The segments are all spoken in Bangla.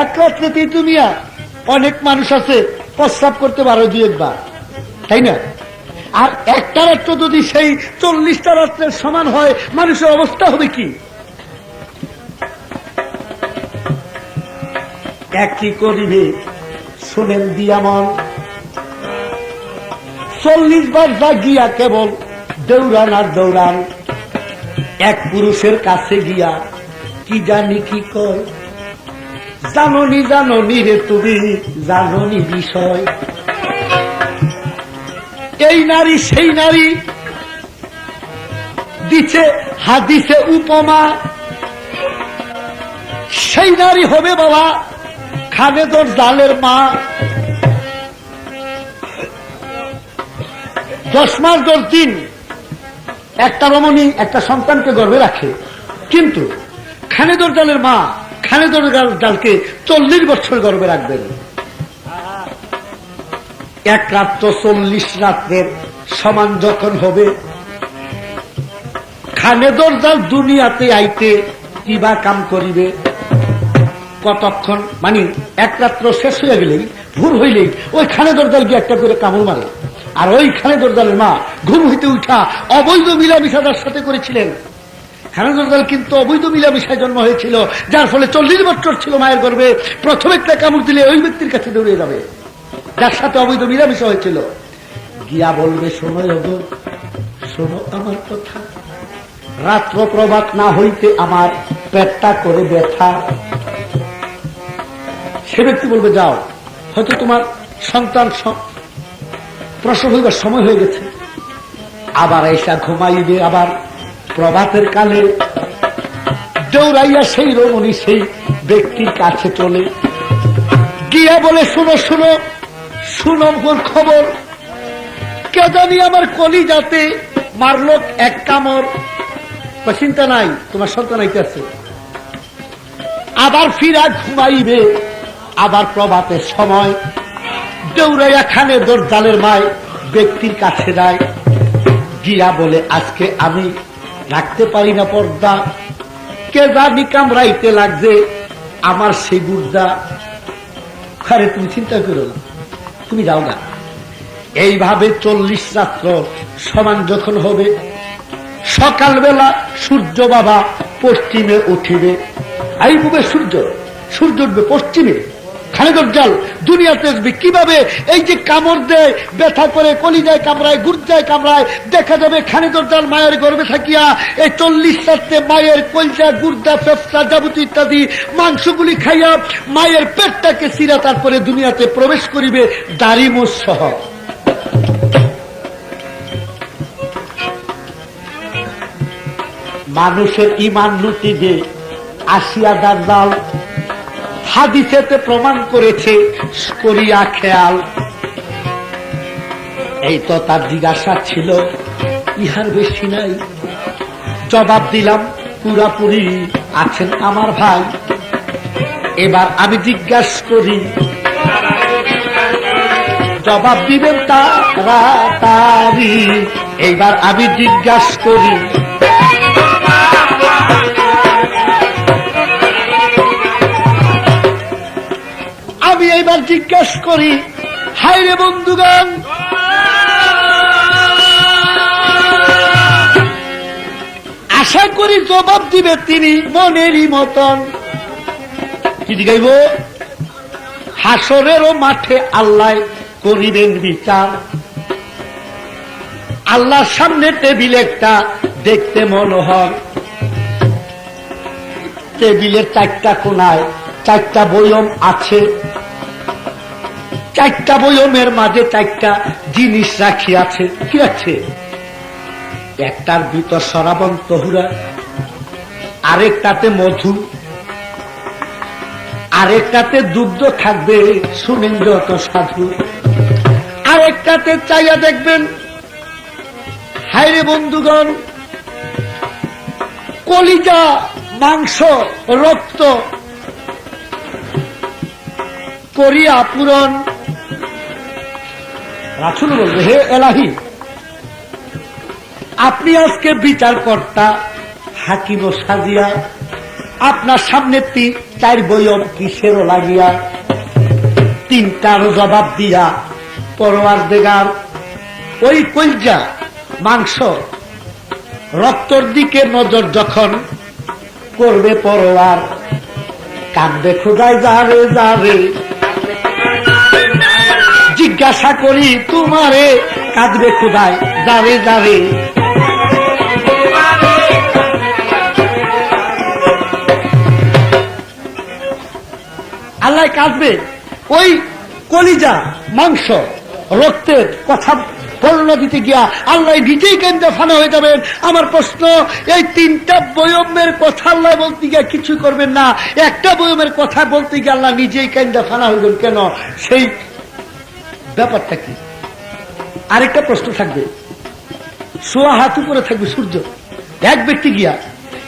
এক রাত্রেতেই তুমি অনেক মানুষ আছে প্রস্রাব করতে পারো দুই একবার, তাই না? আর একটা রাত্র যদি সেই 40টা রাত্রের সমান হয়, মানুষের অবস্থা হবে কি? একই করিবে শোনেন দিয়া মন, 40 বার জাগিয়া কেবল দৌড়ান আর দৌড়ান। এক পুরুষের কাছে গিয়া কি জানি কি কয়, জাননি জাননি রে তুমি জাননি বিষয়। এই নারী সেই নারী, দিছে হাদিসে উপমা। সেই নারী হবে বাবা খালেদর জালের মা। 10 মাস 10 দিন একটা রমণী একটা সন্তানকে গর্ভে রাখে, কিন্তু খালেদর জালের মা খালেদর জালকে 40 বছর গর্ভে রাখবেন। এক রাত্র 40 রাত্রের সমান যখন হবে, খালেদর জাল দুনিয়াতে আইতে কিবা কাম করিবে। কতক্ষণ মানে এক রাত্র শেষ হয়ে গেলেই, ভোর হইলেই ওই খালেদর জাল গিয়ে একটা করে কামড় মারে। আর ওই খালেদর জালের মা ঘুম হইতে উঠা অবৈধ মিলামিশা তার সাথে করেছিলেন। খালেদর জাল কিন্তু অবৈধ মিলামিশায় জন্ম হয়েছিল, যার ফলে 40 বছর ছিল মায়ের গর্ভে। প্রথম একটা কামড় দিলে ওই ব্যক্তির কাছে দৌড়ে যাবে যার সাথে অবৈধ মিলামিশা হয়েছিল। গিয়া বলবে, শোনো ওগো, শোনো আমার কথা, রাত্র প্রভাত না হইতে আমার পেটটা করে ব্যথা। সে ব্যক্তি বলবে, যাও, হয়তো তোমার সন্তান প্রসব হইবার সময় হয়ে গেছে। আবার এসা ঘুমাইবে। আবার প্রভাতের কালে দৌড়াইয়া সেই রমণী সেই ব্যক্তির কাছে চলে গিয়া বলে, শুনো শুনো শুনো মোর খবর, কে জানি আমার কলিজাতে মারলো এক কামড়। চিন্তা নাই, তোমার সন্তান আইতেছে। আবার ফিরা ঘুমাইবে। আবার প্রভাতের সময় দৌড়াইয়া খালেদর জালের মায় ব্যক্তির কাছে যায়, গিয়া বলে, আজকে আমি রাখতে পারি না পর্দা, কে জানি কামড়াইতে লাগছে আমার সেই গুর্দা। আরে তুমি চিন্তা করো না, তুমি যাও না। এইভাবে 40 রাত্র সমান যখন হবে, সকালবেলা সূর্য বাবা পশ্চিমে উঠিবে। এই বুবে সূর্য উঠবে পশ্চিমে। খালেদর জাল দুনিয়াতে আসবে কিভাবে? এই যে কামড় দেয়, ব্যথা করে, কলিজায় কামড়ায়, গুর্জায় কামড়ায়, দেখা যাবে খালেদর জাল মায়ের গর্ভে থাকিয়া এই 40 রাত্রে মায়ের কলিজা, গুর্দা, ফেফসা, যাবতীয় ইত্যাদি মাংসগুলি খাইয়া মায়ের পেটটাকে চিরা তারপরে দুনিয়াতে প্রবেশ করিবে দাড়ি মোছ সহ। মানুষের ইমান লুটিবে আসিয়া দাজ্জাল, হাদিসেতে প্রমাণ করেছে করিয়া খেয়াল। এই তো তার জিজ্ঞাসা ছিল, ইহার বেশি নাই। জবাব দিলাম পুরাপুরি আছেন আমার ভাই। এবার আমি জিজ্ঞাসা করি, জবাব দিবেন তাড়াতাড়ি। এইবার আমি জিজ্ঞাসা করি, আমি এইবার জিজ্ঞাসা করি, হায় রে বন্ধুগণ, আশা করি জবাব দিবে তিনি মনেরই মতন। কি জিগাইব? হাসরেরও মাঠে আল্লাহ করিবেন বিচার। আল্লাহর সামনে টেবিল একটা দেখতে মনোহর, টেবিলের 4টা কোনায় 4টা বয়ম আছে। 4টা বয়মের মাঝে 4টা জিনিস রাখিয়াছে। কি আছে? একটার ভিতর শরাবন তহুরা, আরেকটাতে মধু, আরেকটাতে দুগ্ধ থাকবে, শুনেন যত সাধু। আরেকটাতে চাইয়া দেখবেন, হায়রে বন্ধুগণ, কলিজা, মাংস, রক্ত করিয়া পূরণ। রাসূল বলবে, হে এলাহি, আপনি আজকে বিচারকর্তা, হাকিম সাজিয়া আপনার সামনে 4 বয়ম কিসেরও লাগিয়া 3টার জবাব দিয়া পরওয়ারদিগার ওই কলজা মাংস রক্তর দিকে নজর যখন করবে পরওয়ার কাঁদবে খোদায় যারে যারে জিজ্ঞাসা করি তোমারে কাঁদবে খোদায় যারে যারে আল্লাহ কাঁদবে ওই কলিজা মাংস রক্তের কথা বর্ণনা দিতে গিয়া আল্লাহ নিজেই কেন্দ্রে ফানা হয়ে যাবেন। আমার প্রশ্ন, এই 3টা বয়মের কথা আল্লাহ বলতে গিয়া কিছু করবেন না, একটা বয়মের কথা বলতে গিয়ে আল্লাহ নিজেই কেন্দ্রে ফানা হইবেন কেন? সেই ব্যাপারটা কি? আরেকটা প্রশ্ন থাকবে, সোয়া হাত উপরে থাকবে সূর্য, এক ব্যক্তি গিয়া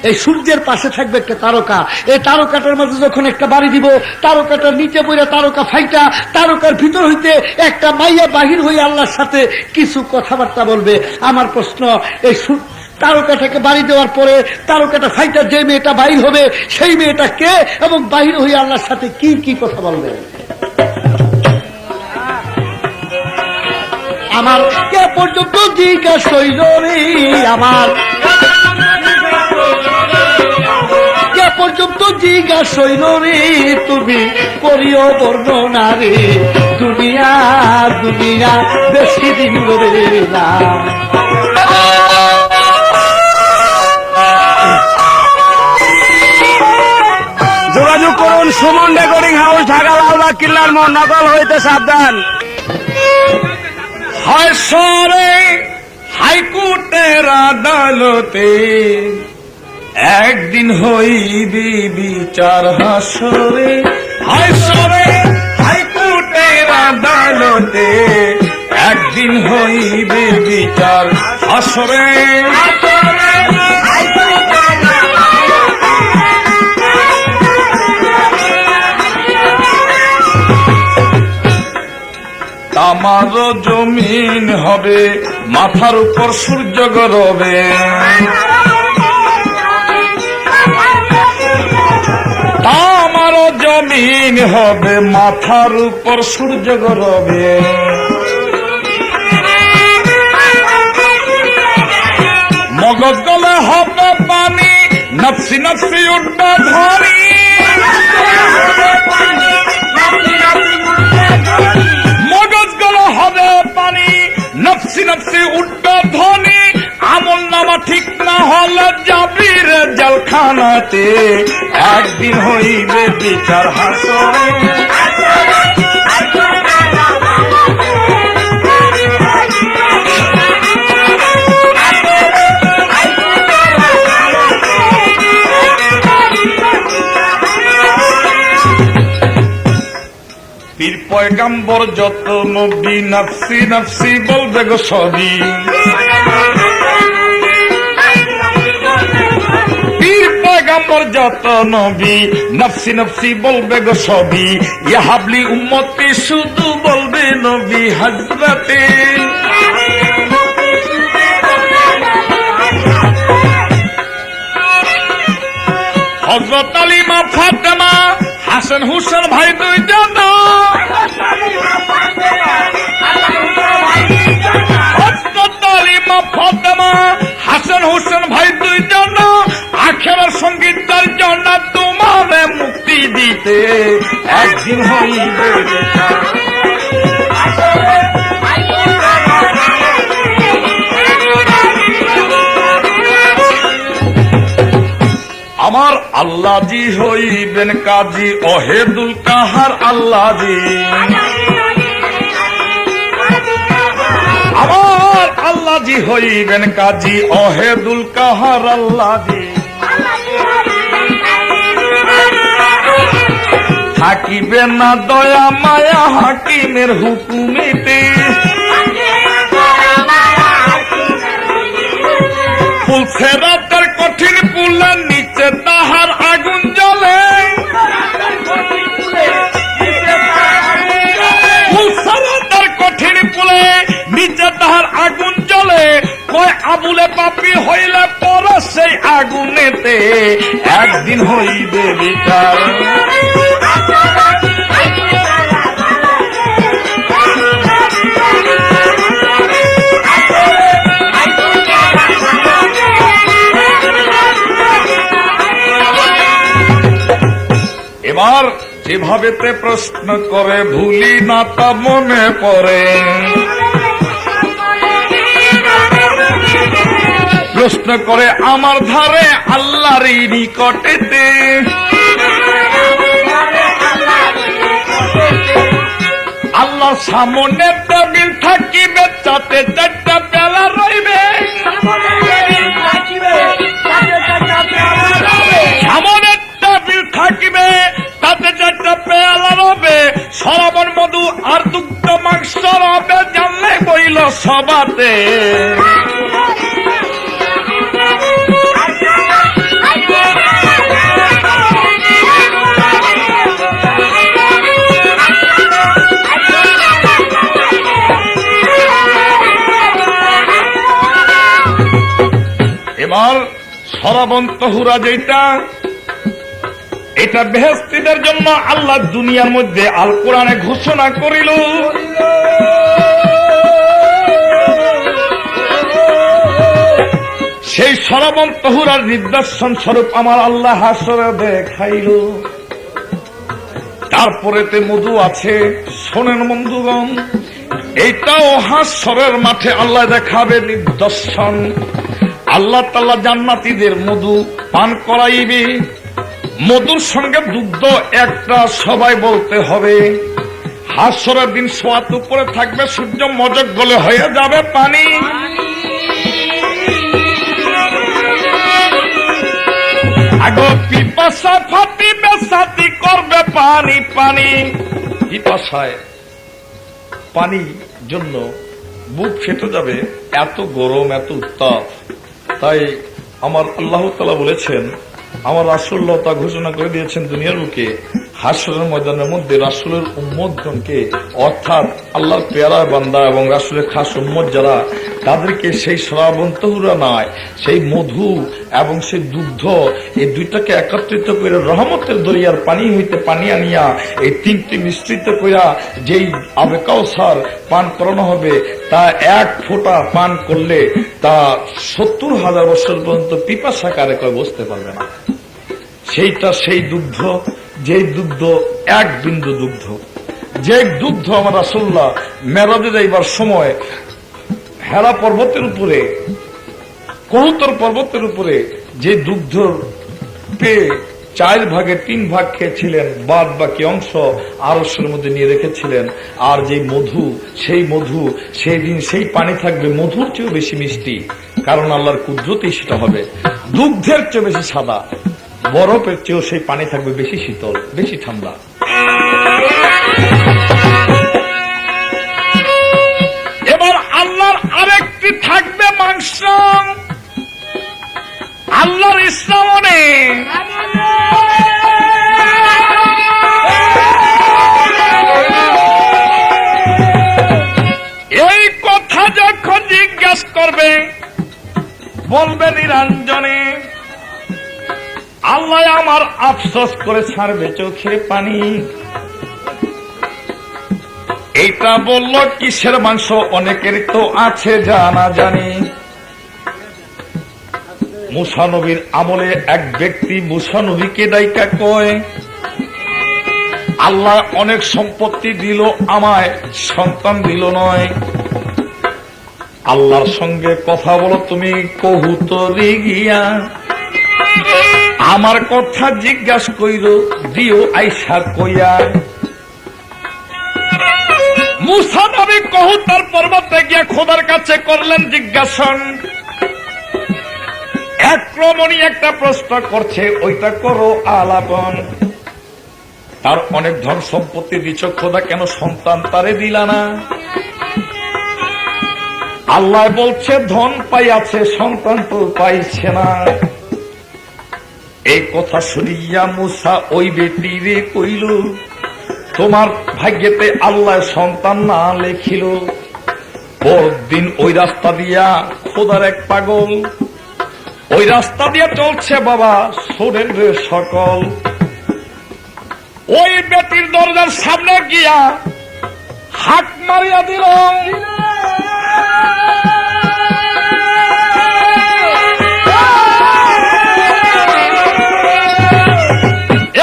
এই সূর্যের পাশে থাকবে একটা তারকা, এই তারকাটার মাঝে যখন একটা বাড়ি দিব, তারকাটার নিচে পড়ে তারকা ফাইটা, তারকার ভিতর হইতে একটা মাইয়া বাহির হয়ে আল্লাহর সাথে কিছু কথাবার্তা বলবে। আমার প্রশ্ন, এই তারকাটাকে বাড়ি দেওয়ার পরে তারকাটা ফাইটা যে মেয়েটা বাহির হবে সেই মেয়েটা কে এবং বাহির হয়ে আল্লাহর সাথে কি কি কথা বলবে? আমার কে পর্যন্ত জিজ্ঞাসা হইল রে, আমার কে পর্যন্ত জিজ্ঞাসা হইল রে, তুমি করিও বর্ণনা রে, দুনিয়া দুনিয়া বেশি দিন রে না। যোগাযোগ করুন সুমন রেকর্ডিং হাউস, ঢাকা লালবাগ কিল্লার মোড়, নকল হইতে সাবধান। হাসরে হাইকোর্টের আদালতে একদিন হইবি বিচার, হাসরে হাসরে হাইকোর্টের আদালতে একদিন হইবে বিচার, হাসরে আমার জমিন হবে মাথার উপর সূর্য গরবে, আমার জমিন হবে মাথার উপর সূর্য গরবে, মগজ গলে হবে পানি, নফসি নফসি উঠবে ধরি, মগজ গলে হবে পানি, নফসি নফসি উঠবে ধ্বনি, আমল নামা ঠিক না হলে যাবি রে জেলখানাতে, একদিন হইবে বিচার, হাসরে পীর পয়গাম্বর যত নবী নফসি নফসি বলবে গো সবই, পীর পয়গাম্বর যত নবী নফসি নফসি বলবে গো সবই, ইয়া হাবলি উম্মতি শুধু বলবে নবী হযরতে, হযরত আলী মা ফাতেমা হাসান হুসেন ভাই দুইজন, হযরত আলী মা ফাতেমা হাসান হুসেন ভাই দুইজন, আখেরার সঙ্গীতটার জন্য তোমারে মুক্তি দিতে একদিন হইবে আমার আল্লাহজি হইবেন কাজী অহেদুল কাহার, আল্লাহজি আমার আল্লাহজি হইবেন কাজী অহেদুল কাহার, আল্লাহজি থাকিবে না দয়া মায়া হাকিমের হুকুমেতে, ফুলছে রাতের কঠিন পুলের নিচে তাহার আগুন জ্বলে, ফুলছে রাতের কঠিন পুলে নিচে তাহার আগুন জ্বলে, কয় আবুলে পাপি হইলে পরে সেই আগুনেতে রে, একদিন হইবে বিচার। এবার যেভাবে তে প্রশ্ন করে ভুলি না তা মনে পড়ে, প্রশ্ন করে আমার ধারে আল্লাহর নিকটেতে, আল্লাহর সামনে টেবিল থাকিবে, তাতে চারটা পেলা রইবে, সামনে টেবিল থাকিবে, তাতে চারটা পেয়ালা রবে, শ্রাবণ মধু আর দুগ্ধ মাংস রবে, জানলে বইল সবাতে। এবার শ্রাবণ তহুরা যেটা, এটা বেহেশতীদের জন্য আল্লাহ দুনিয়ার মধ্যে আল কোরআনে ঘোষণা করিল। সেই শ্রাবণ তহুরার নিদর্শন স্বরূপ আমার আল্লাহ হাসরে দেখাইল। তারপরেতে মধু আছে, শোনেন বন্ধুগণ, এইটাও হাসরের মাঠে আল্লাহ দেখাবে নিদর্শন। আল্লাহ তাআলা জান্নাতীদের মধু পান করাইবে, মধুর সঙ্গে দুগ্ধ একটা সবাই বলতে হবে। হাসরের দিন সোয়াত উপরে থাকবে, সূর্য মজক গলে হয়ে যাবে পানি। আগো পিপাসা ফাটিবে, সাথী করবে পানি পানি। পিপাসায় পানি জন্য বুক ফেটে যাবে, এত গরম, এত উত্তাপ। তাই আমার আল্লাহ তাআলা বলেছেন, আমার রাসূলুল্লাহ তা ঘোষণা করে দিয়েছেন দুনিয়ার বুকে, হাসরের ময়দানের মধ্যে রাসূলের উম্মতগণকে, অর্থাৎ আল্লাহর পেয়ারা বান্দা এবং রাসূলের খাস উম্মত যারা, তাদেরকে সেই শ্রাবণ তহুরা নয়, সেই মধু এবং সেই দুগ্ধ, এই দুইটাকে একত্রিত করে রহমতের দরিয়ার পানি হইতে পানি আনিয়া এই তিনটি মিশ্রিত কইরা যেই আবে কাউসার পান করানো হবে, তা এক ফোঁটা পান করলে তা ৭০,০০০ বছর পর্যন্ত পিপাসা কারে কয় বুঝতে পারবে না। সেইটা সেই দুগ্ধ, যেই দুগ্ধ এক বিন্দু দুগ্ধ, যে দুগ্ধ আমার রাসূলুল্লাহ মেরাজে যাইবার সময় হেরা পর্বতের উপরে, কবুতর পর্বতের উপরে যে দুগ্ধ পেয়ে ৪ ভাগে ৩ ভাগ খেয়েছিলেন, বাদ বাকি অংশ আরশের মধ্যে নিয়ে রেখেছিলেন। আর যে মধু, সেই মধু সেই দিন সেই পানি থাকবে মধুর চেয়েও বেশি মিষ্টি, কারণ আল্লাহর কুদরতেই সেটা হবে। দুগ্ধের চেয়ে বেশি সাদা, বরফের চেয়েও সেই পানি থাকবে বেশি শীতল, বেশি ঠান্ডা। এবার আল্লাহর আরেকটি থাকবে মাংস, আল্লাহর ইসলামে এই কথা যখন জিজ্ঞাসা করবে, বলবে নিরঞ্জনে, আল্লাহ আমার আফসোস করে ছাড়বে চোখের পানি। এইটা বলল কিসের মাংস, অনেকের তো আছে জানা জানি। মুসা নবীর আমলে এক ব্যক্তি মুসা নবীকে ডাইকা কয়, আল্লাহ অনেক সম্পত্তি দিল, আমায় সন্তান দিল নয়। আল্লাহর সঙ্গে কথা বলো তুমি কবুতরে গিয়া, আমার কথা জিজ্ঞাসা কইর, দিও আইসা কইয়া। মুসা নবী কবুতর পর্বতে গিয়া খোদার কাছে করলেন জিজ্ঞাসন। এক রমণী একটা প্রশ্ন করছে, ওইটা করো আলাপন। তার অনেক ধন সম্পত্তি দিচ্ছ, খোদা কেন সন্তান তারে দিলা না? আল্লাহ বলছে ধন পাইয়াছে, সন্তান তো পাইছে না। এই কথা শুনিয়া মুসা ওই বেটিরে কইল, তোমার ভাগ্যেতে আল্লাহ সন্তান না লেখিল। পরদিন ওই রাস্তা দিয়া খোদার এক পাগল ওই রাস্তা দিয়ে চলছে বাবা সুরেন্দ্রের সকল। ওই বেটির দরজার সামনে গিয়া হাক মারিয়া দিল।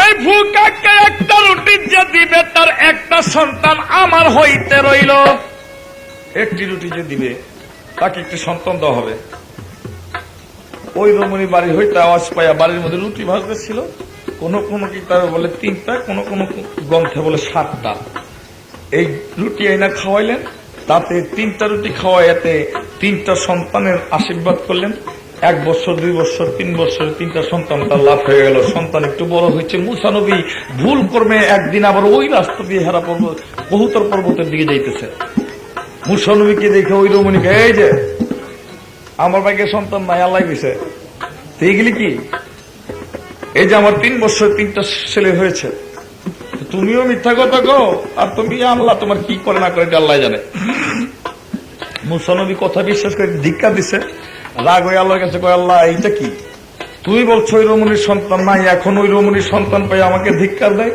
এই ভুকাকে একটা রুটি যে দিবে তার একটা সন্তান আমার হইতে রইল। একটি রুটি যে দিবে তাকে একটি সন্তান দেওয়া হবে। ওই রমণী বাড়ি হইতে আওয়াজ পাইয়া বাড়ির মধ্যে রুটি ভাজতেছিল। কোন কোন কিতাবে বলে 3টা, কোন কোন গ্রন্থে বলে 7টা। এই রুটি আইনা খাওয়াইলেন, তাতে 3টা রুটি খাওয়াইতে 3টা সন্তানের আশীর্বাদ করলেন। 1 বছর, 2 বছর, 3 বছর 3টা সন্তান তার লাভ হয়ে গেল। সন্তান একটু বড় হয়েছে। মুসা নবী ভুল কর্মে একদিন আবার ওই রাস্তা দিয়ে হেরা পর্বত, বহুতর পর্বতের দিকে যাইতেছে। মুসা নবীকে দেখে ওই রমণীকে, এই যে আমার ভাইকে সন্তান নাই, আল্লাহ দিছে, এইগুলি কি? এই যে আমার 3 বছর 3টা ছেলে হয়েছে, তুমিও মিথ্যা কথা গো, আর তুমি আল্লাহ তোমার কি করে না করে আল্লাহ জানে। মুসা নবী কথা বিশ্বাস করে ধিক্কা দিছে। রাগ হয়ে আল্লাহর কাছে কয়, আল্লাহ এইটা কি? তুমি বলছো ওই রমণীর সন্তান নাই, এখন ওই রমণীর সন্তান পাই আমাকে ধিক্কার দেয়।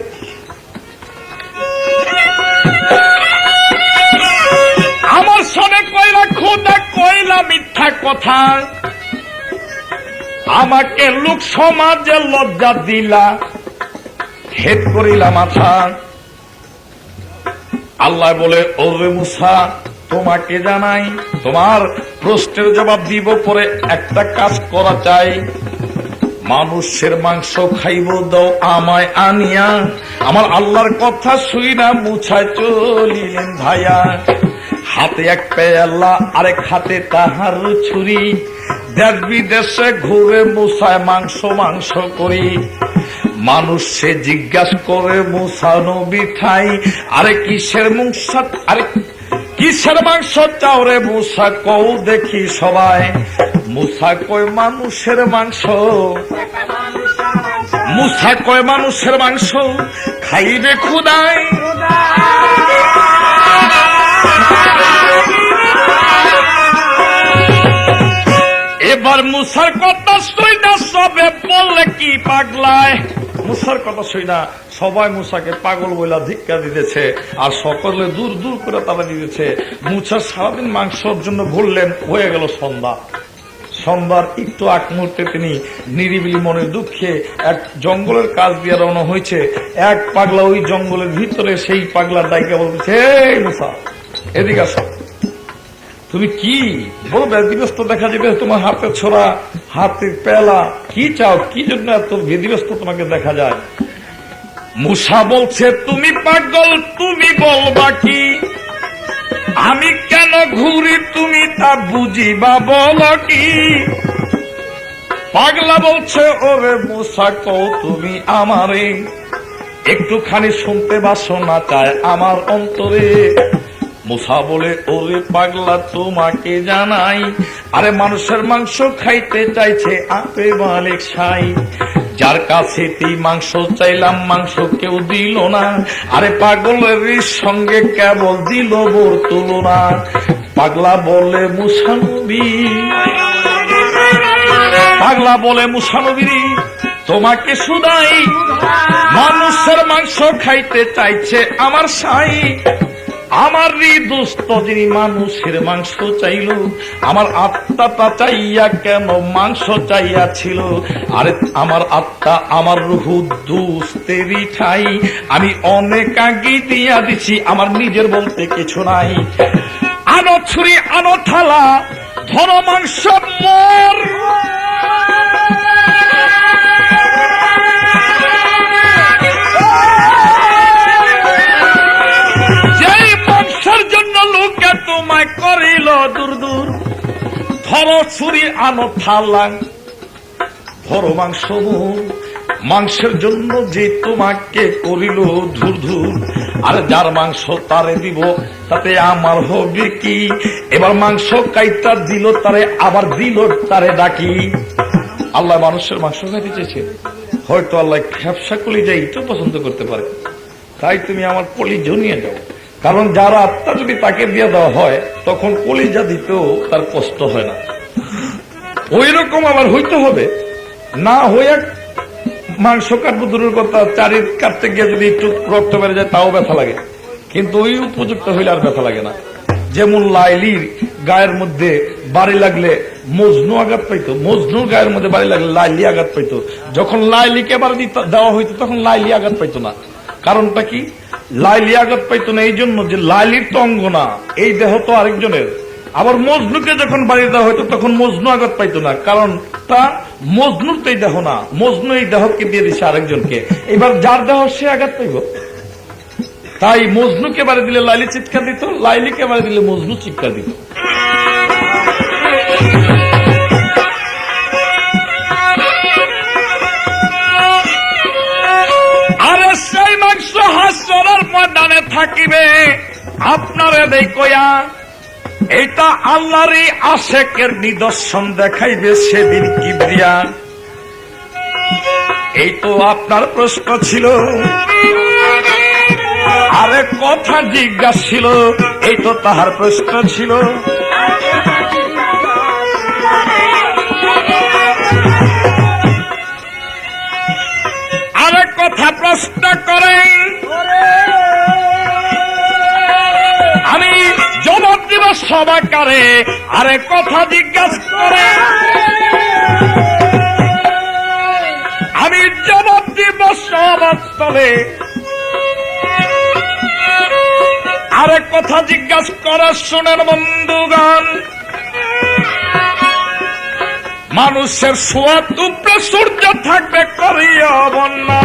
আমার সনে কইলা খোদা কইলা মিথ্যা কথা, আমাকে লোক সমাজে লজ্জা দিলা, হেদ করিলা মাথা। আল্লাহ বলে, ওরে মুসা তোমাকে জানাই, তোমার প্রশ্নের জবাব দিব, পরে একটা কাজ করা চাই। মানুষের মাংস খাইব দাও আমায় আনিয়া। আমার আল্লাহর কথা শুইনা মুছায় চলিলেন ভাইয়া। হাতে এক পেয়ালা, আরেক হাতে তাহার ছুরি, দেশ বিদেশে ঘুরে মুসায় মাংস মাংস করি। মানুষ সে জিজ্ঞাসা করে মুসা নবী ঠাই, আরে কিসের মুসা, আরে কিসের মাংস চাও রে মুসা, কও দেখি সবাই। মুসা কয় মানুষের মাংস, মুসা কয় মানুষের মাংস খাইবে খুদাই। এবার মুসার কথা শুইনা সবে বললে কি পাগলায়। মুসার কথা শুইনা সবাই মুসাকে পাগল বইলা ধিক্কা দিতেছে, আর সকলে দূর দূর করে তারা দিতেছে। মুসা সারাদিন মাংসর জন্য ঘুরলেন, হয়ে গেল সন্ধ্যা। সন্ধ্যার একটু আগ মুহূর্তে তিনি নিরিবিলি মনের দুঃখে এক জঙ্গলের কাজ দিয়ে রওনা হয়েছে। এক পাগলা ওই জঙ্গলের ভিতরে, সেই পাগলার ডাইকা বলতেছে, এই মুসা এদিকে আসো, তুমি কি বড় ব্যতিব্যস্ত দেখা যাবে, তোমার হাতে ছোড়া, হাতে পেলা, কি চাও, কি জন্য এত ব্যতিব্যস্ত তোমাকে দেখা যায়? মুসা বলছে, তুমি পাগল, তুমি বলবা কি? আমি কেন ঘুরি তুমি তা বুঝিবা বলো কি? পাগলা বলছে, ওরে মুসা কও তুমি আমারে, একটুখানি শুনতে বাসনা চায় আমার অন্তরে। মুসা বলে, ওরে পাগলা তোমাকে জানাই, আরে মানুষের মাংস খাইতে চাইছে আপে মালিক সাই। যার কাছে মাংস চাইলাম, মাংস কেউ দিল না, আরে পাগলের সঙ্গে কেবল দিল বোর তুলনা। পাগলা বলে মুসা নবী, পাগলা বলে মুসা নবী তোমাকে শুধাই, মানুষের মাংস খাইতে চাইছে আমার সাই। আমার হৃদস্ত যিনি মানুষের মাংস চাইল, আমার আত্মাটা চাইয়া কেন মাংস চাইয়াছিল? আরে আমার আত্মা, আমার রুহু দুস্তেরি ঠাই, আমি অনেক আগে দিয়া দিছি, আমার নিজের বলতে কিছু নাই। আনো ছুরি, আনো থালা, ধরো মাংস মোর। তোমায় করিল দূর দূর, ধরো ছুরি, আনো থালা, ধরো মাংস মোর। মাংসের জন্য যে তোমাকে করিল ধুর ধুর, আর যার মাংস তারে দিব, তাতে আমার হবে কি? এবার মাংস কাইটা দিল তারে, আবার দিল তারে ডাকি। আল্লাহ মানুষের মাংস খাইতে চেয়েছে, হয়তো আল্লাহ খেপসা কলিজা এইটা পছন্দ করতে পারে, তাই তুমি আমার কলিজা নিয়ে যাও। কারণ যার আত্মা যদি তাকে দিয়ে দেওয়া হয়, তখন কলিজা দিতেও তার কষ্ট হয় না। ওই রকম আবার হইতে হবে, না হয়ে মাংস কাটবো দূরের কথা, চারি কাটতে গিয়ে যদি একটু রক্ত বেড়ে যায় তাও ব্যথা লাগে, কিন্তু ওই উপযুক্ত হইলে আর ব্যথা লাগে না। যেমন লাইলির গায়ের মধ্যে বাড়ি লাগলে মজনু আঘাত পাইতো, মজনুর গায়ের মধ্যে বাড়ি লাগলে লাইলি আঘাত পাইতো। যখন লাইলিকে বাড়ি দেওয়া হইতো তখন লাইলি আঘাত পাইতো না। কারণটা কি? লাইলি আঘাত পাইতো না এই জন্য যে লাইলির তো অঙ্গ না, এই দেহ তো আরেকজনের। আবার মজনুকে যখন বাড়ি দেওয়া হইতো তখন মজনু আঘাত পাইতো না, কারণ তা মজনুর তো এই দেহ না, মজনু এই দেহকে দিয়ে দিচ্ছে আরেকজনকে। এবার যার দেহ সে আঘাত পাইব। তাই মজনুকে বাড়ি দিলে লাইলি চিৎকার দিত, লাইলিকে বাড়ি দিলে মজনু চিৎকার দিত। আরে সেই মাংস হাসরের ময়দানে থাকিবে আপনারে দেখয়া, এটা আল্লাহরই আশেকের নিদর্শন দেখাইবে সেদিন কিবরিয়া। এই তো আপনার প্রশ্ন ছিল, আরে কথা জিজ্ঞাসা ছিল, এই তো তাহার প্রশ্ন ছিল। আরে কথা প্রশ্ন করেন, আমি জবাব দিব সবাইকারে। আরে কথা জিজ্ঞাসা করে, আমি জবাব দিব সবার তলে। আরে কথা জিজ্ঞাসা করে শোনেন বন্ধুগণ, মানুষের সোয়াদ উপরে সূর্য থাকবে করিয়া বন্যা,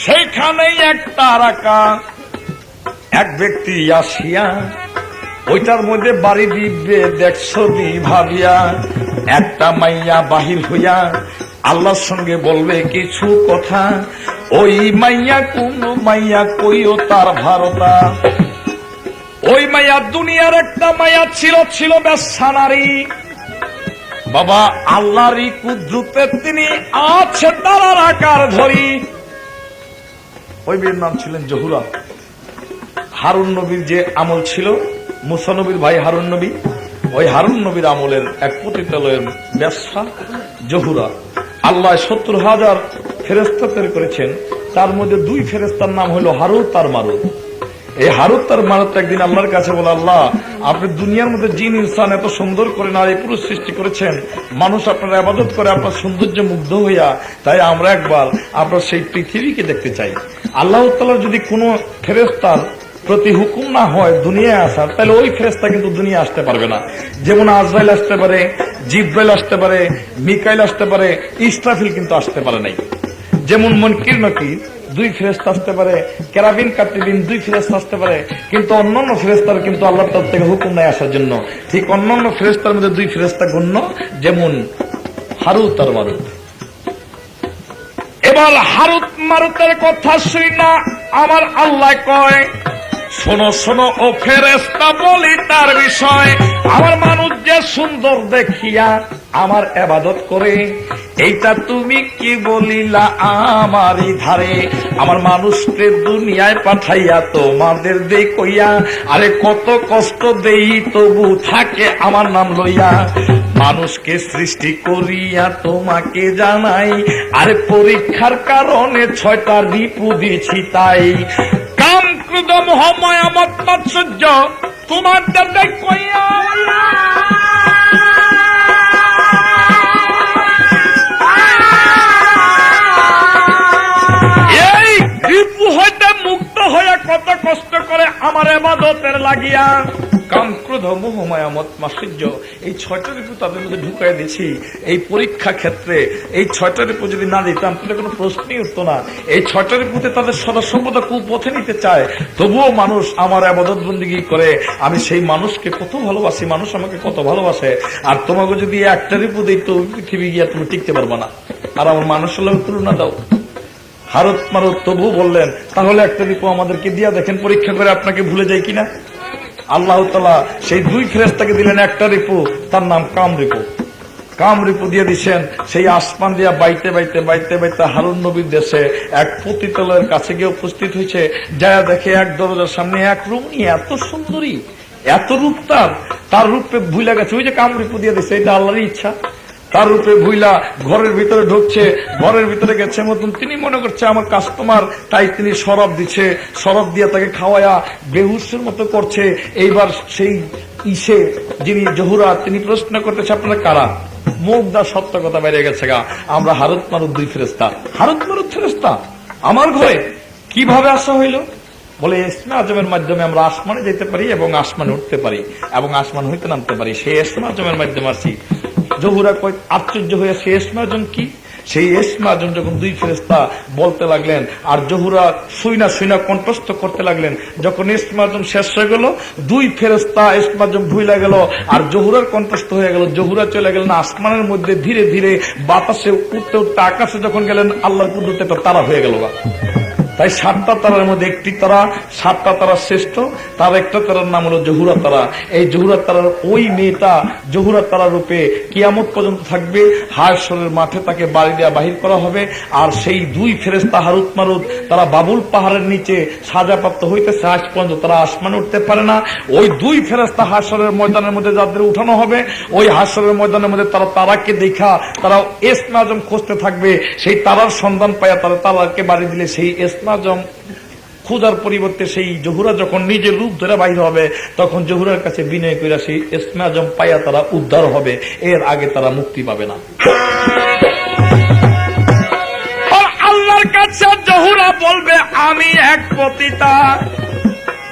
সেইখানেই এক তারকা এক ব্যক্তি আসিয়া ওইটার মধ্যে বাড়ি দিবে দেখছো নি ভাবিয়া। একটা মাইয়া বাহির হইয়া আল্লাহর সঙ্গে বলবে কিছু কথা, ওই মাইয়া কোন মাইয়া কইও তার ভারতা। ওই মাইয়া দুনিয়ার একটা মাইয়া ছিল বেশ্যা নারী। বাবা আল্লাহরই কুদরতে তিনি আছে তারার আকার ধরি। ওই মেয়ের নাম ছিলেন জহুরা। হারুন নবীর যে আমল ছিল, মুসা নবীর ভাই হারুন নবী, ওই হারুন নবীর আমলের এক পতিতালয়ের ব্যবসা জহুরা। আল্লাহ 70,000 ফেরেশতা তৈরি করেছেন, তার মধ্যে 2 ফেরেশতার নাম হলো হারুত আর মারুত। এই হারুত আর মারুত একদিন আল্লাহর কাছে বলে, আল্লাহ আপনি দুনিয়ার মধ্যে জিন ইনসান এত সুন্দর করে নারী পুরুষ সৃষ্টি করেছেন, মানুষ আপনার ইবাদত করে আপনার সৌন্দর্যে মুগ্ধ হইয়া, তাই আমরা একবার আপনার সেই পৃথিবীকে দেখতে চাই। আল্লাহ তাআলার যদি কোনো ফেরেশতার প্রতি হুকুম না হয় দুনিয়ায় আসার, তাহলে ওই ফেরেশতা কিন্তু দুনিয়া আসতে পারবে না। যেমন আজরাইল আসতে পারে, জিব্রাইল আসতে পারে, মিকাইল আসতে পারে, ইসরাফিল কিন্তু আসতে পারে নাই। যেমন মুনকির নকির 2 ফেরেশতা আসতে পারে, কেরাবিন কাতিবিন 2 ফেরেশতা আসতে পারে, কিন্তু অন্যান্য ফেরেশতার কিন্তু আল্লাহর তরফ থেকে হুকুম নাই আসার জন্য। ঠিক অন্যান্য ফেরেশতার মধ্যে 2 ফেরেশতা গণ্য, যেমন হারুত আর মারুত। এবার হারুত মারুতের কথা শুই না আমার আল্লাহ কয়, শোনো শোনো ও ফেরেশতা বলি তার বিষয়। আমার মানুষ যে সুন্দর দেখিয়া আমার ইবাদত করে, এইটা তুমি কি বলিলা আমারই ধারে। আমার মানুষকে দুনিয়ায় পাঠাইয়া তোমাদের দে কইয়া, আরে কত কষ্ট দেই তবু থাকে আমার নাম লইয়া। মানুষকে সৃষ্টি করিয়া তোমাকে জানাই, আরে পরীক্ষার কারণে 6টা রিপু দিছি তাই। কাম ক্রোধ মোহ মায়া মদ মাৎসর্য তোমাদের দে কইয়া, এই রিপু হইতে মুক্ত হয়ে কত কষ্ট করে আমার ইবাদতের লাগিয়া। কাম ক্রোধ মোহ মায়া মদ মাৎসর্য, এই 6টা রিপু তাদের মধ্যে ঢুকাই দিয়েছি এই পরীক্ষা ক্ষেত্রে। এই 6টা রিপু যদি না দিতাম তাহলে কোনো প্রশ্নই উঠতো না। এই 6টা রিপুতে তাদের সর্বদা কুপথে নিতে চায়, তবুও মানুষ আমার ইবাদত বন্দেগী করে। আমি সেই মানুষকে কত ভালোবাসি, মানুষ আমাকে কত ভালোবাসে। আর তোমাকে যদি একটা রিপু দিই তো পৃথিবী গিয়া তুমি টিকতে পারবা না, আর আমার মানুষের লোক তুলনা দাও। হারুত মারুত তবু বললেন, তাহলে একটা রিপু আমাদেরকে দিয়া দেখেন পরীক্ষা করে আপনাকে ভুলে যায় কিনা। আল্লাহ তাআলা সেই 2 ফেরেশতাকে দিলেন একটা রিপু, তার নাম কাম রিপু। কাম রিপু দিয়ে দিচ্ছেন, সেই আসমান দিয়া বাইতে বাইতে বাইতে বাইতে হারুন নবীর দেশে এক পতিতালয়ের কাছে গিয়ে উপস্থিত হয়েছে। যারা দেখে এক দরজার সামনে এক রুমী এত সুন্দরী, এত রূপ তার রূপে ভুলে গেছে, ওই যে কামড়ি পুদিয়ে দিচ্ছে, এটা আল্লাহরই ইচ্ছা। তার রূপে ভুইলা ঘরের ভিতরে ঢুকছে, ঘরের ভিতরে গেছে মতন তিনি মনে করছে আমার কাস্টমার, তাই তিনি শরাব দিচ্ছে, শরাব দিয়ে তাকে খাওয়ায়া বেহুশের মতো করছে। এইবার সেই ইসে যিনি জহুরা তিনি প্রশ্ন করতেছে আপনারা কারা? মুখদা সত্য কথা বেরিয়ে গেছে গা, আমরা হারত মারুদ দুই ফেরেশতা। হারত মারুদ ফেরেশতা আমার ঘরে কিভাবে আসা হইল? বলে ইসমে আজমের মাধ্যমে আমরা আসমানে যেতে পারি এবং আসমানে উঠতে পারি এবং আসমান হইতে নামতে পারি, সেই ইসমে আজমের মাধ্যমে আসি। জহুরা কয় আশ্চর্য হয়ে, সেই ইসমে আজম কি? সেই ইসমে আজম যখন দুই ফেরেশতা বলতে লাগলেন আর জহুরা শুইনা শুইনা কণ্ঠস্থ করতে লাগলেন, যখন ইসমে আজম শেষ হয়ে গেল, দুই ফেরেশতা ইসমে আজম ভুইলা গেল আর জহুরার কণ্ঠস্থ হয়ে গেল। জহুরা চলে গেলেন আসমানের মধ্যে, ধীরে ধীরে বাতাসে উঠতে উঠতে আকাশে যখন গেলেন আল্লাহর কুদরতে একটা তারা হয়ে গেল। তাই 7টা তারার মধ্যে একটি তারা, 7টা তারা শ্রেষ্ঠ, তার একটা তারার নাম হলো জহুরা তারা। এই জহুরা তারার ওই মেয়েটা জহুরা তারা রূপে কিয়ামত পর্যন্ত থাকবে। হাশরের মাঠে তাকে বাড়ি দেওয়া বাহির করা হবে। আর সেই দুই ফেরেশতা হারুত মারুত তারা বাবুল পাহাড়ের নিচে সাজাপ্রাপ্ত হইতেছে, আজ পর্যন্ত তারা আসমানে উঠতে পারে না। ওই দুই ফেরেশতা হাশরের ময়দানের মধ্যে যাদের উঠানো হবে, ওই হাশরের ময়দানের মধ্যে তারা তারাকে দেখা তারা ইসমে আজম খুঁজতে থাকবে। সেই তারার সন্ধান পায়া তারা তারাকে বাড়ি দিলে সেই ইসমে আজম খোঁজার পরিবর্তে সেই জহুরা যখন নিজের রূপ ধরে বাহির হবে, তখন জহুরার কাছে বিনয় করে সেই ইসমে আজম পায়া তারা উদ্ধার হবে। এর আগে তারা মুক্তি পাবে না। আল্লাহর কাছে জহুরা বলবে আমি এক পতিতা,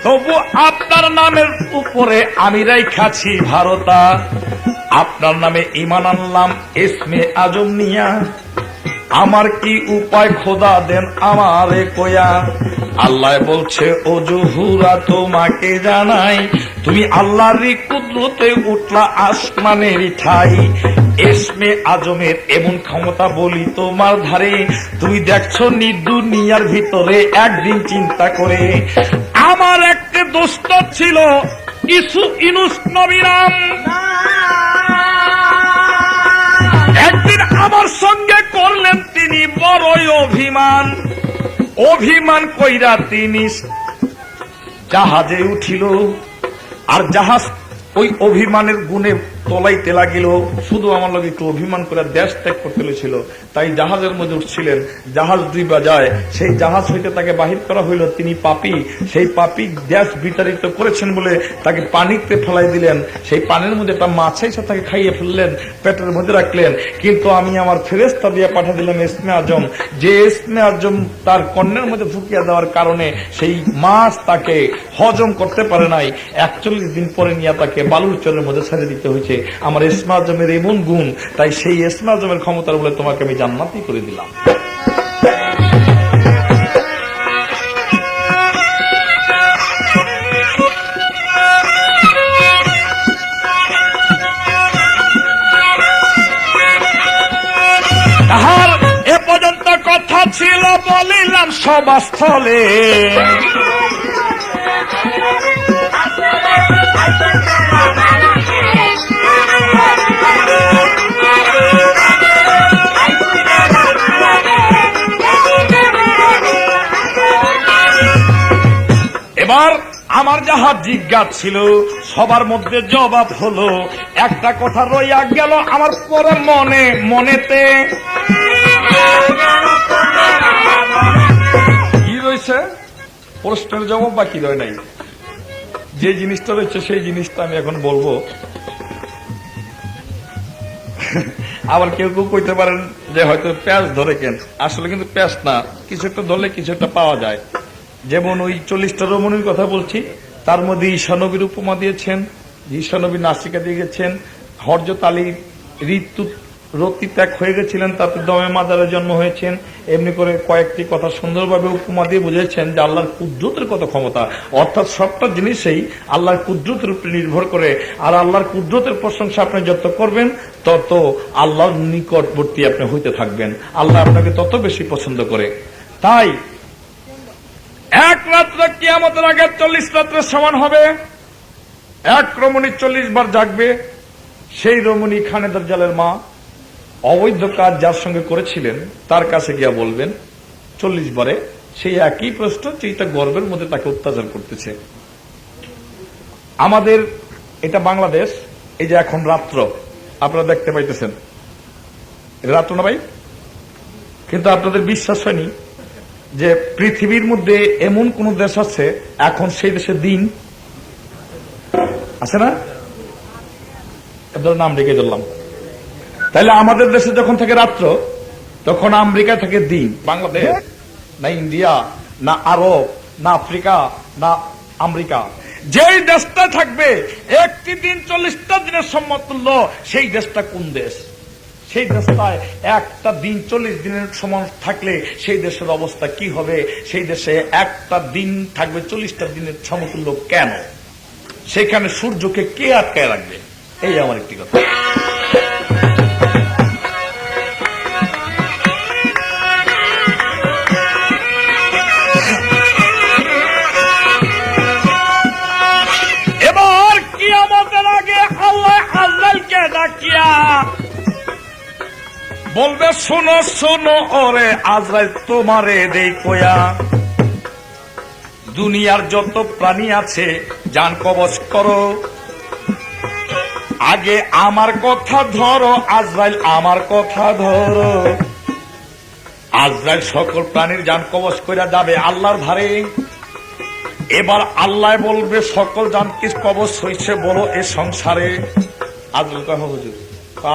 তবু আপনার নামের উপরে আমি রাইখাছি ভারতা। আপনার নামে ঈমান আনলাম ইসমে আজম নিয়া, আমার কি উপায় খোদা দেন আমারে কয়া। আল্লাহ বলছে ও জহুরা তোমাকে জানাই, তুমি আল্লাহর কুদরতে উঠলা আসমানের ঠাই। ইসমে আজমের এমন ক্ষমতা বলি তোমার ধারে, তুমি দেখছো দুনিয়ার ভিতরে একদিন চিন্তা করে। আমার একটা দোস্ত ছিল ইউনুস নবী নাম, একদিন আমার সঙ্গে করলেন তিনি বড়ই অভিমান। অভিমান কইরা তিনি জাহাজে উঠিল, আর জাহাজ ওই অভিমানের গুণে তলাইতে লাগিল। শুধু আমার লোক একটু অভিমান করে দেশ ত্যাগ করতে ছিল, তাই জাহাজের মধ্যে উঠছিলেন। জাহাজ ডুইবা যায়, সেই জাহাজ হইতে তাকে বাহির করা হইল। তিনি পাপী, সেই পাপী দেশ বিতাড়িত করেছেন বলে তাকে পানিতে ফেলাই দিলেন। সেই পানির মধ্যে একটা মাছ এসে তাকে খাইয়ে ফেললেন, পেটের মধ্যে রাখলেন। কিন্তু আমি আমার ফেরেশতা দিয়ে পাঠিয়ে দিলাম ইসমে আজম, যে ইসমে আজম তার কর্ণের মধ্যে ফুকিয়ে দেওয়ার কারণে সেই মাছ তাকে হজম করতে পারে নাই। 41 দিন পরে নিয়ে তাকে বালুর চরের মধ্যে ছেড়ে দিতে হয়েছে। আমার ইসমে আজমের এমন গুণ, তাই সেই ইসমে আজমের ক্ষমতার বলে তোমাকে আমি জান্নাতি করে দিলাম। তাহার এ পর্যন্ত কথা ছিল বলিলাম সভাস্থলে, এবার আমার যাহা জিজ্ঞাসা ছিল সবার মধ্যে জবাব হলো। একটা কথা রইয়া গেল আমার পরে মনেতে। কি রয়েছে? প্রশ্নের জবাব বাকি রয় নাই। যে জিনিসটা রয়েছে সেই জিনিসটা আমি এখন বলবো। আবার কেউ কেউ কইতে পারেন যে হয়তো প্যাঁচ ধরে কেন, আসলে কিন্তু প্যাঁচ না, কিছু একটা ধরলে কিছু একটা পাওয়া যায়। যেমন ওই 40টা রমণীর কথা বলছি, তার মধ্যে ঈশানবীর উপমা দিয়েছেন, ঈশানবী নাসিকা দিয়ে গেছেন। হযরত আলী রতি ত্যাগ হয়ে গেছিলেন, তাতে দমে মাজারে জন্ম হয়েছেন। এমনি করে কয়েকটি কথা সুন্দরভাবে উপমা দিয়ে বুঝেছেন যে আল্লাহর কুদরতের কত ক্ষমতা। অর্থাৎ সবটা জিনিসই আল্লাহর কুদরতের উপরে নির্ভর করে। আর আল্লাহর কুদরতের প্রশংসা আপনি যত করবেন তত আল্লাহর নিকটবর্তী আপনি হইতে থাকবেন, আল্লাহ আপনাকে তত বেশি পছন্দ করে। তাই এক রাত্র কিয়ামতের আগে 40 রাত্রের সমান হবে। এক রমণী 40 বার জাগবে। সেই রমণী খানেদার জালের মা অবৈধ কাজ যার সঙ্গে করেছিলেন তার কাছে গিয়া বলবেন 40 বারে সেই একই প্রশ্ন, যেটা গর্বের মধ্যে তাকে অত্যাচার করতেছে। আমাদের এটা বাংলাদেশ, এই যে এখন রাত্র আপনারা দেখতে পাইতেছেন, এটা রাত্র না ভাই? কিন্তু আপনাদের বিশ্বাস হয়নি যে পৃথিবীর মধ্যে এমন কোন দেশ আছে এখন সেই দেশে দিন আছে না? আপনার নাম রেখে ধরলাম। তাহলে আমাদের দেশে যখন থাকে রাত্র, তখন আমেরিকা থেকে দিন। বাংলাদেশ না ইন্ডিয়া না আরব না আফ্রিকা না আমেরিকা, যেই দেশটা থাকবে একটি দিন 40টা দিনের সমতুল্য, সেই দেশটা কোন দেশ? সেই দেশটায় একটা দিন 40 দিনের সমান থাকলে সেই দেশের অবস্থা কি হবে? সেই দেশে একটা দিন থাকবে 40টা দিনের সমতুল্য কেন? সেখানে সূর্যকে কে আটকায় রাখবে? এই আমার একটি কথা। এবার কিয়ামতের আগে আল্লাহ আজরাইলকে ডাকিয়া বলবে, শোনো শোনো ওরে আজরাইল, তোমারে দেই কয়া, দুনিয়ার যত প্রাণী আছে জান কবজ করো, আগে আমার কথা ধরো আজরাইল, আমার কথা ধরো। আজরাইল সকল প্রাণীর জান কবজ করে যাবে আল্লাহর ধারে। এবার আল্লাহ বলবে, সকল জান কি কবজ হয়েছে বলো এ সংসারে? আজরাইল কয়, হুজুর।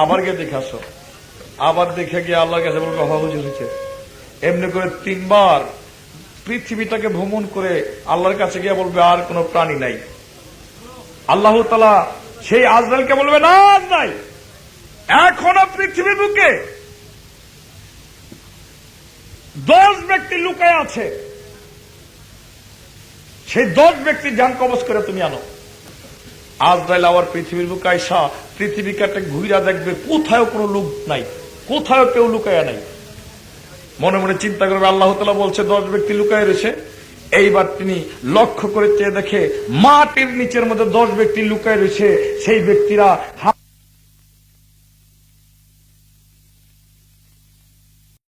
আবার গিয়ে দেখে আসো। আবার দেখে গিয়ে আল্লাহর কাছে বলবে, হুজুর হয়েছে। এমনি করে 3 বার পৃথিবীটাকে ভ্রমণ করে আল্লাহর কাছে গিয়ে বলবে, আর কোন প্রাণী নাই। আল্লাহ তাআলা সেই আজরাইলকে বলবে, না নাই, এখনো পৃথিবীর বুকে 10 ব্যক্তি লুকায় আছে, সেই 10 ব্যক্তির জান কবজ করে তুমি আনো। আজরাইল আবার পৃথিবীর বুকে আইসা পৃথিবী কাটে ঘুরা দেখবে, কোথাও কোনো লোক নাই, কোথাও কেউ লুকায়া নাই। মনে মনে চিন্তা করবে, আল্লাহ তাআলা বলছে 10 ব্যক্তি লুকায় রয়েছে। এইবার তিনি লক্ষ্য করে চেয়ে দেখে মাটির নিচের মধ্যে 10 ব্যক্তি লুকায় রয়েছে। সেই ব্যক্তিরা